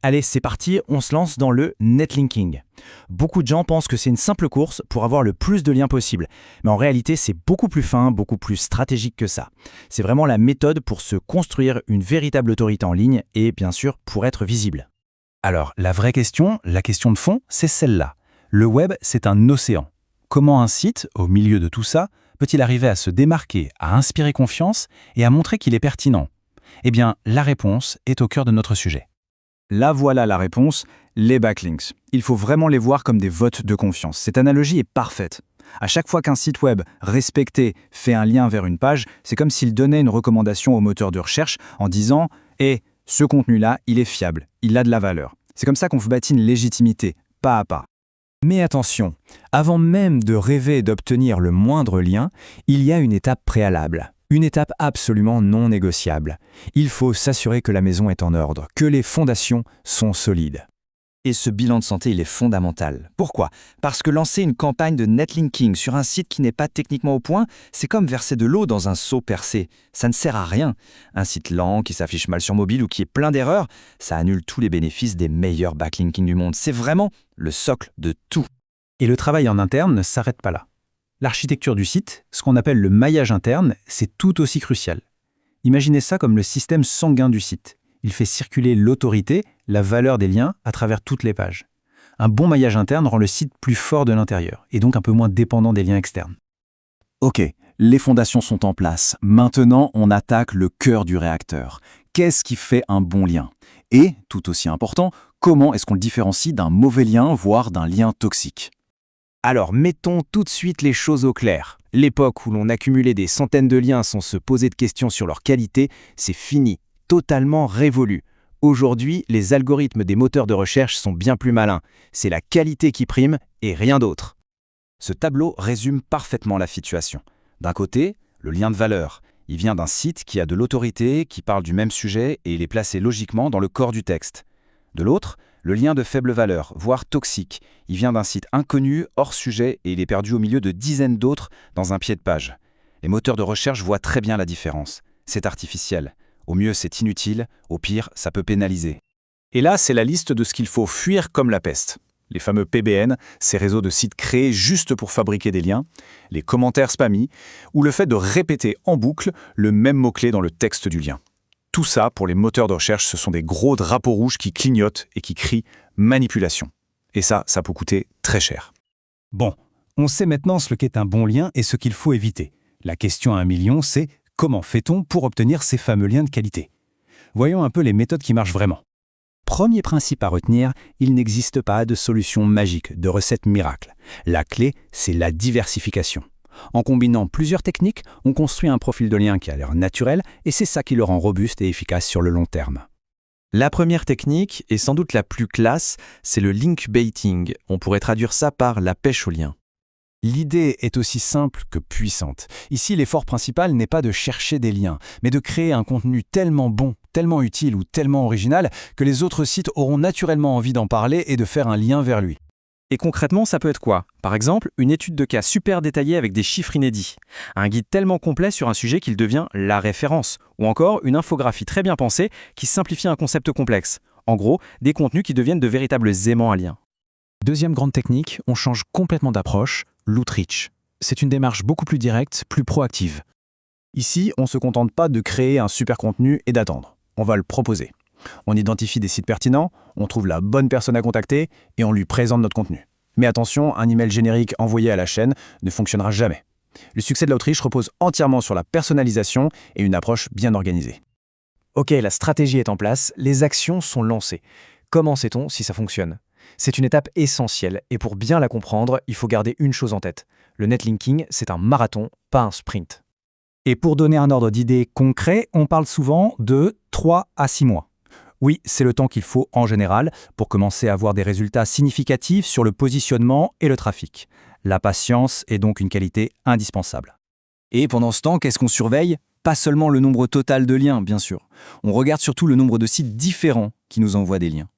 Allez, c'est parti, on se lance dans le netlinking. Beaucoup de gens pensent que c'est une simple course pour avoir le plus de liens possible. Mais en réalité, c'est beaucoup plus fin, beaucoup plus stratégique que ça. C'est vraiment la méthode pour se construire une véritable autorité en ligne et bien sûr pour être visible. Alors, la vraie question, la question de fond, c'est celle-là. Le web, c'est un océan. Comment un site, au milieu de tout ça, peut-il arriver à se démarquer, à inspirer confiance et à montrer qu'il est pertinent? Eh bien, la réponse est au cœur de notre sujet. Là voilà la réponse, les backlinks. Il faut vraiment les voir comme des votes de confiance. Cette analogie est parfaite. À chaque fois qu'un site web respecté fait un lien vers une page, c'est comme s'il donnait une recommandation au moteur de recherche en disant « Eh, ce contenu-là, il est fiable, il a de la valeur ». C'est comme ça qu'on bâtit une légitimité, pas à pas. Mais attention, avant même de rêver d'obtenir le moindre lien, il y a une étape préalable. Une étape absolument non négociable. Il faut s'assurer que la maison est en ordre, que les fondations sont solides. Et ce bilan de santé, il est fondamental. Pourquoi? Parce que lancer une campagne de netlinking sur un site qui n'est pas techniquement au point, c'est comme verser de l'eau dans un seau percé. Ça ne sert à rien. Un site lent, qui s'affiche mal sur mobile ou qui est plein d'erreurs, ça annule tous les bénéfices des meilleurs backlinking du monde. C'est vraiment le socle de tout. Et le travail en interne ne s'arrête pas là. L'architecture du site, ce qu'on appelle le maillage interne, c'est tout aussi crucial. Imaginez ça comme le système sanguin du site. Il fait circuler l'autorité, la valeur des liens à travers toutes les pages. Un bon maillage interne rend le site plus fort de l'intérieur, et donc un peu moins dépendant des liens externes. Ok, les fondations sont en place. Maintenant, on attaque le cœur du réacteur. Qu'est-ce qui fait un bon lien? Et, tout aussi important, comment est-ce qu'on le différencie d'un mauvais lien, voire d'un lien toxique? Alors, mettons tout de suite les choses au clair. L'époque où l'on accumulait des centaines de liens sans se poser de questions sur leur qualité, c'est fini, totalement révolu. Aujourd'hui, les algorithmes des moteurs de recherche sont bien plus malins. C'est la qualité qui prime et rien d'autre. Ce tableau résume parfaitement la situation. D'un côté, le lien de valeur. Il vient d'un site qui a de l'autorité, qui parle du même sujet et il est placé logiquement dans le corps du texte. De l'autre, le lien de faible valeur, voire toxique. Il vient d'un site inconnu, hors sujet, et il est perdu au milieu de dizaines d'autres dans un pied de page. Les moteurs de recherche voient très bien la différence. C'est artificiel. Au mieux, c'est inutile. Au pire, ça peut pénaliser. Et là, c'est la liste de ce qu'il faut fuir comme la peste. Les fameux PBN, ces réseaux de sites créés juste pour fabriquer des liens, les commentaires spammy, ou le fait de répéter en boucle le même mot-clé dans le texte du lien. Tout ça, pour les moteurs de recherche, ce sont des gros drapeaux rouges qui clignotent et qui crient « manipulation ». Et ça peut coûter très cher. Bon, on sait maintenant ce qu'est un bon lien et ce qu'il faut éviter. La question à 1 million, c'est comment fait-on pour obtenir ces fameux liens de qualité? Voyons un peu les méthodes qui marchent vraiment. Premier principe à retenir, il n'existe pas de solution magique, de recette miracle. La clé, c'est la diversification. En combinant plusieurs techniques, on construit un profil de lien qui a l'air naturel et c'est ça qui le rend robuste et efficace sur le long terme. La première technique, et sans doute la plus classe, c'est le link baiting. On pourrait traduire ça par la pêche aux liens. L'idée est aussi simple que puissante. Ici, l'effort principal n'est pas de chercher des liens, mais de créer un contenu tellement bon, tellement utile ou tellement original que les autres sites auront naturellement envie d'en parler et de faire un lien vers lui. Et concrètement, ça peut être quoi? Par exemple, une étude de cas super détaillée avec des chiffres inédits, un guide tellement complet sur un sujet qu'il devient la référence, ou encore une infographie très bien pensée qui simplifie un concept complexe. En gros, des contenus qui deviennent de véritables aimants à liens. Deuxième grande technique, on change complètement d'approche, l'outreach. C'est une démarche beaucoup plus directe, plus proactive. Ici, on ne se contente pas de créer un super contenu et d'attendre. On va le proposer. On identifie des sites pertinents, on trouve la bonne personne à contacter et on lui présente notre contenu. Mais attention, un email générique envoyé à la chaîne ne fonctionnera jamais. Le succès de l'outreach repose entièrement sur la personnalisation et une approche bien organisée. Ok, la stratégie est en place, les actions sont lancées. Comment sait-on si ça fonctionne? C'est une étape essentielle et pour bien la comprendre, il faut garder une chose en tête. Le netlinking, c'est un marathon, pas un sprint. Et pour donner un ordre d'idée concret, on parle souvent de 3 à 6 mois. Oui, c'est le temps qu'il faut en général pour commencer à avoir des résultats significatifs sur le positionnement et le trafic. La patience est donc une qualité indispensable. Et pendant ce temps, qu'est-ce qu'on surveille? Pas seulement le nombre total de liens, bien sûr. On regarde surtout le nombre de sites différents qui nous envoient des liens.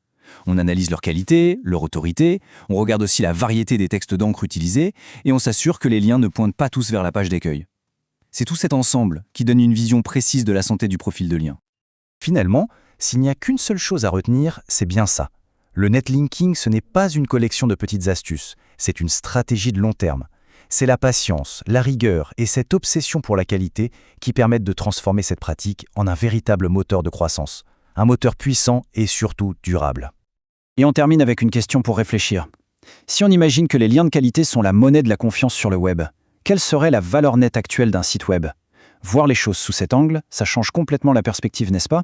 On analyse leur qualité, leur autorité, on regarde aussi la variété des textes d'encre utilisés et on s'assure que les liens ne pointent pas tous vers la page d'accueil. C'est tout cet ensemble qui donne une vision précise de la santé du profil de lien. Finalement, S'il n'y a qu'une seule chose à retenir, c'est bien ça. Le netlinking, ce n'est pas une collection de petites astuces, c'est une stratégie de long terme. C'est la patience, la rigueur et cette obsession pour la qualité qui permettent de transformer cette pratique en un véritable moteur de croissance. Un moteur puissant et surtout durable. Et on termine avec une question pour réfléchir. Si on imagine que les liens de qualité sont la monnaie de la confiance sur le web, quelle serait la valeur nette actuelle d'un site web ? Voir les choses sous cet angle, ça change complètement la perspective, n'est-ce pas ?